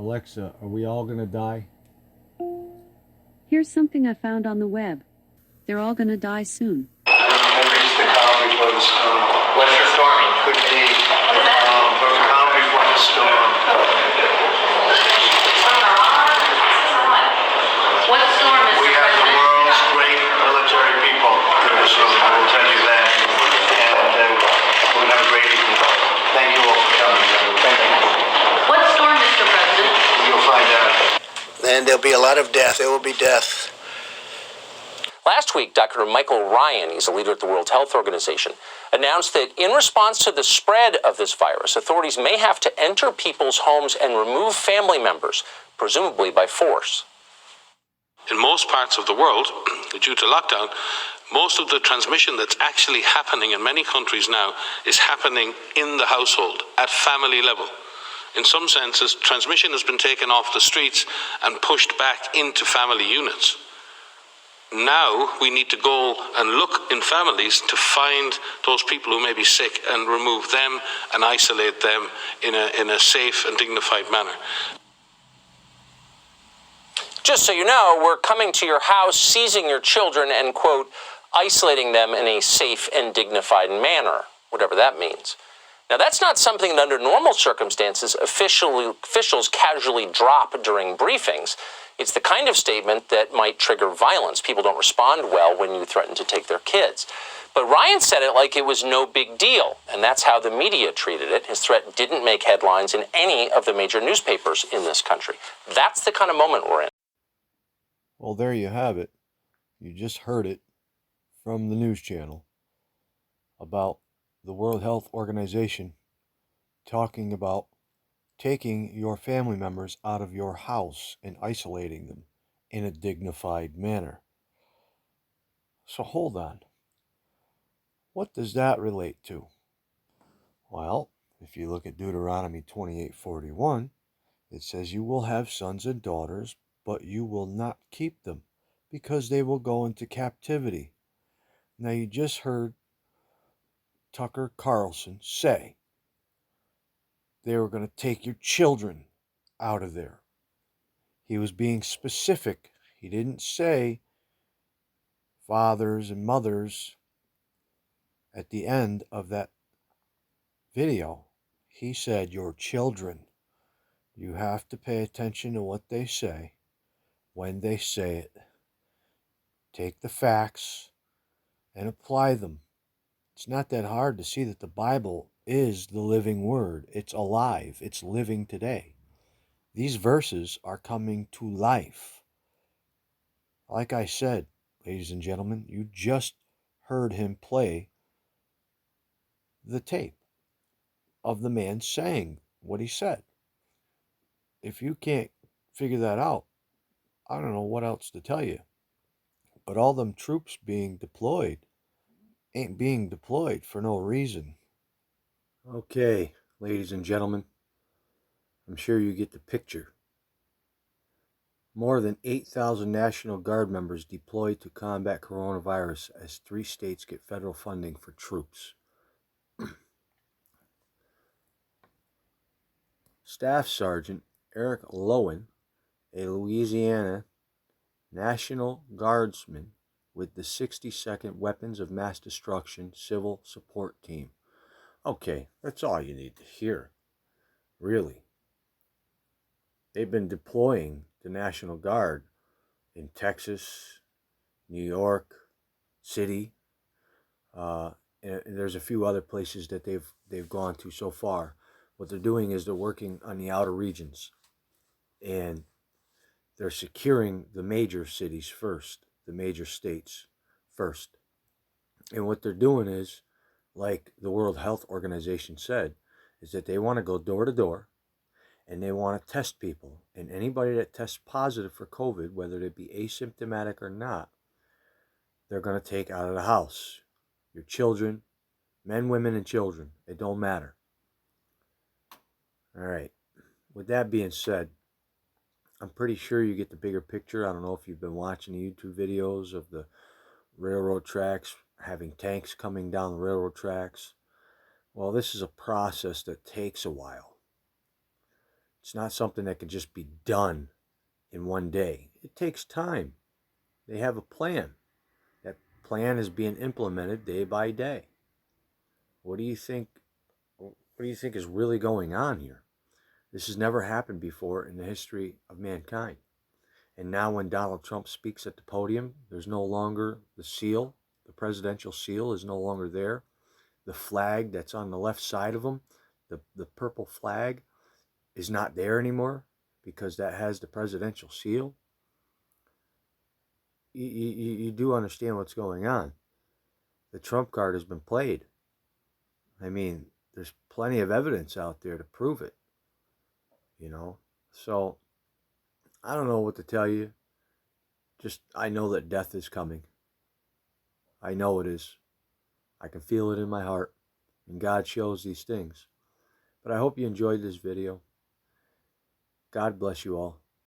Alexa, are we all gonna die? Here's something I found on the web. They're all gonna die soon. What's your storm? Could be Brooklyn County before the storm. What storm is We have the world's great military people in this room, I will tell you that. And we're going to have a great evening. Thank you all for coming. Thank you. What storm, Mr. President? You'll find out. And there'll be a lot of death. There will be death. Last week, Dr. Michael Ryan, he's a leader at the World Health Organization, announced that in response to the spread of this virus, authorities may have to enter people's homes and remove family members, presumably by force. In most parts of the world, due to lockdown, most of the transmission that's actually happening in many countries now is happening in the household, at family level. In some senses, transmission has been taken off the streets and pushed back into family units. Now we need to go and look in families to find those people who may be sick and remove them and isolate them in a safe and dignified manner. Just so you know, we're coming to your house, seizing your children, and, quote, isolating them in a safe and dignified manner, whatever that means. Now, that's not something that under normal circumstances officials casually drop during briefings. It's the kind of statement that might trigger violence. People don't respond well when you threaten to take their kids. But Ryan said it like it was no big deal, and that's how the media treated it. His threat didn't make headlines in any of the major newspapers in this country. That's the kind of moment we're in. Well, there you have it. You just heard it from the news channel about the World Health Organization talking about taking your family members out of your house and isolating them in a dignified manner. So hold on. What does that relate to? Well, if you look at Deuteronomy 28:41, it says you will have sons and daughters, but you will not keep them because they will go into captivity. Now you just heard Tucker Carlson say they were going to take your children out of there. He was being specific. He didn't say fathers and mothers at the end of that video. He said your children. You have to pay attention to what they say when they say it. Take the facts and apply them. It's not that hard to see that the Bible is the living word. It's alive. It's living today. These verses are coming to life. Like I said, ladies and gentlemen, you just heard him play the tape of the man saying what he said. If you can't figure that out, I don't know what else to tell you. But all them troops being deployed ain't being deployed for no reason. Okay, ladies and gentlemen, I'm sure you get the picture. More than 8,000 National Guard members deployed to combat coronavirus as 3 states get federal funding for troops. Staff Sergeant Eric Lowen, a Louisiana National Guardsman with the 62nd Weapons of Mass Destruction Civil Support Team. Okay, that's all you need to hear. Really. They've been deploying the National Guard in Texas, New York City. And there's a few other places that they've gone to so far. What they're doing is they're working on the outer regions. And they're securing the major cities first, the major states first. And what they're doing is, like the World Health Organization said, is that they want to go door to door and they want to test people. And anybody that tests positive for COVID, whether it be asymptomatic or not, they're going to take out of the house. Your children, men, women, and children, it don't matter. All right. With that being said, I'm pretty sure you get the bigger picture. I don't know if you've been watching the YouTube videos of the railroad tracks, having tanks coming down the railroad tracks. Well, this is a process that takes a while. It's not something that can just be done in one day. It takes time. They have a plan. That plan is being implemented day by day. What do you think? What do you think is really going on here? This has never happened before in the history of mankind. And now when Donald Trump speaks at the podium, there's no longer the seal. The presidential seal is no longer there. The flag that's on the left side of him, the purple flag, is not there anymore because that has the presidential seal. You do understand what's going on. The Trump card has been played. I mean, there's plenty of evidence out there to prove it, So, I don't know what to tell you. Just, I know that death is coming. I know it is. I can feel it in my heart. And God shows these things. But I hope you enjoyed this video. God bless you all.